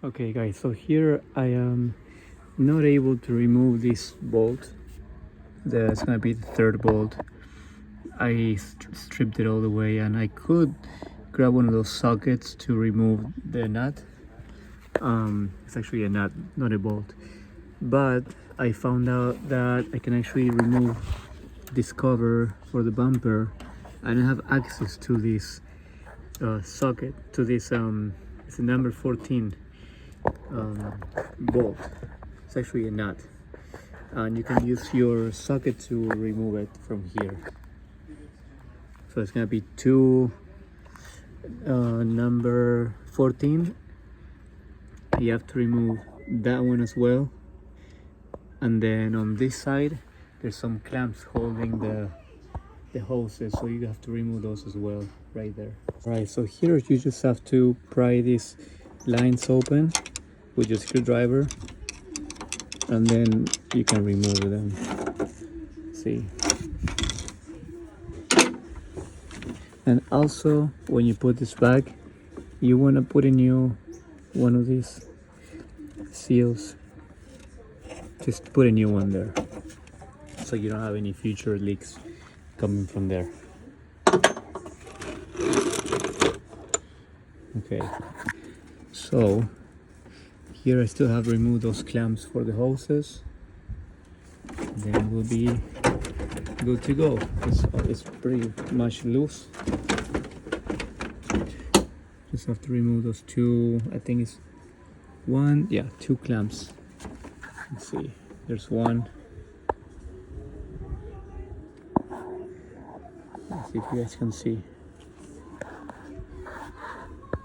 Okay guys, so here I am not able to remove this bolt. That's gonna be the third bolt. I stripped it all the way, and I could grab one of those sockets to remove the nut. It's actually a nut, not a bolt, but I found out that I can actually remove this cover for the bumper, and I have access to this socket, to this it's a number 14 bolt. It's actually a nut, and you can use your socket to remove it from here. So it's gonna be two number 14. You have to remove that one as well, and then on this side there's some clamps holding the hoses, so you have to remove those as well right there. Right, so here you just have to pry these lines open with your screwdriver, and then you can remove them. See? And also, when you put this back, you want to put a new one of these seals. Just put a new one there, so you don't have any future leaks coming from there. Okay, so here I still have removed those clamps for the hoses. Then we'll be good to go. It's pretty much loose. Just have to remove those two, I think it's one, yeah, two clamps. Let's see, there's one. Let's see if you guys can see.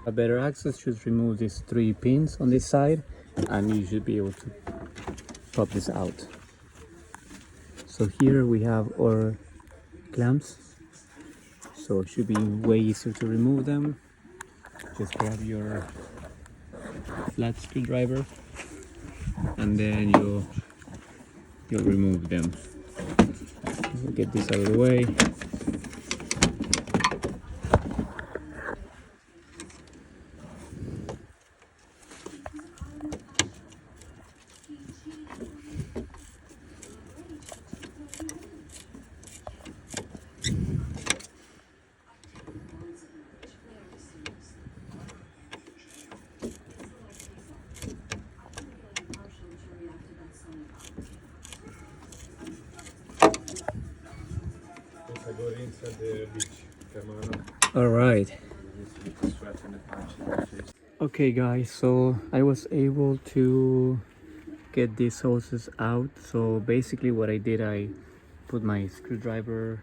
A better access should remove these three pins on this side, and you should be able to pop this out. So here we have our clamps, so it should be way easier to remove them. Just grab your flat screwdriver, and then you'll remove them. We'll get this out of the way. All right. Okay guys, so I was able to get these hoses out. So basically what I did, I put my screwdriver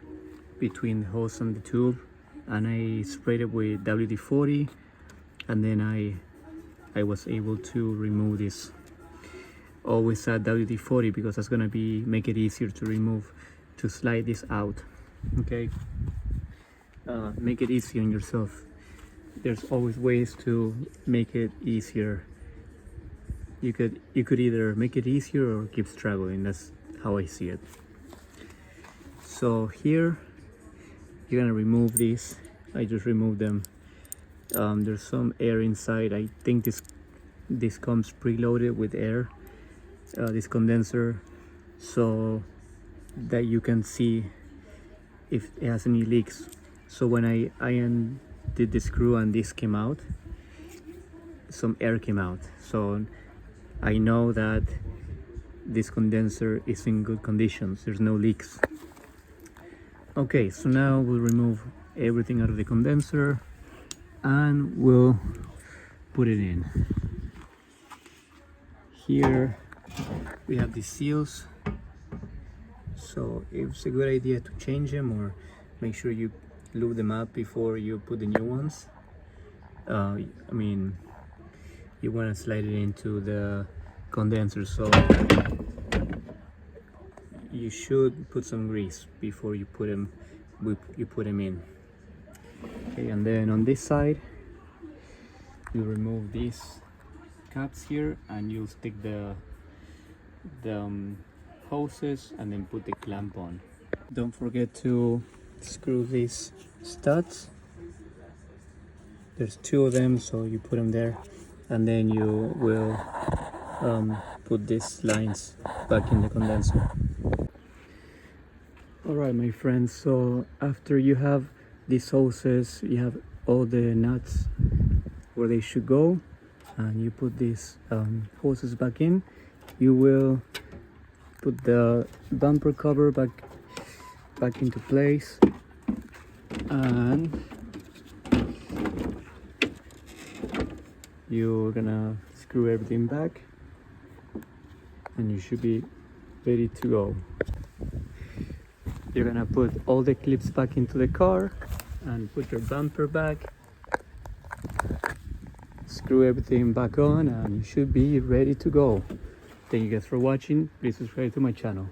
between the hose and the tube, and I sprayed it with WD-40, and then I was able to remove this. Always add WD-40 because that's gonna make it easier to remove, to slide this out. Okay, make it easy on yourself. There's always ways to make it easier. You could either make it easier or keep struggling. That's how I see it. So here you're gonna remove these. I just removed them. There's some air inside. I think this comes preloaded with air, this condenser, so that you can see if it has any leaks. So when I undid the screw and this came out, some air came out, so I know that this condenser is in good conditions. There's no leaks. Okay, so now we'll remove everything out of the condenser and we'll put it in. Here we have the seals, so it's a good idea to change them or make sure you lube them up before you put the new ones. I mean, you want to slide it into the condenser, so you should put some grease before you put them in. Okay, and then on this side you remove these caps here, and you'll stick the hoses and then put the clamp on. Don't forget to screw these studs. There's two of them, so you put them there and then you will put these lines back in the condenser. Alright my friends, so after you have these hoses, you have all the nuts where they should go, and you put these hoses back in, you will put the bumper cover back into place, and you're gonna screw everything back and you should be ready to go. You're gonna put all the clips back into the car and put your bumper back, screw everything back on, and you should be ready to go. Thank you guys for watching. Please subscribe to my channel.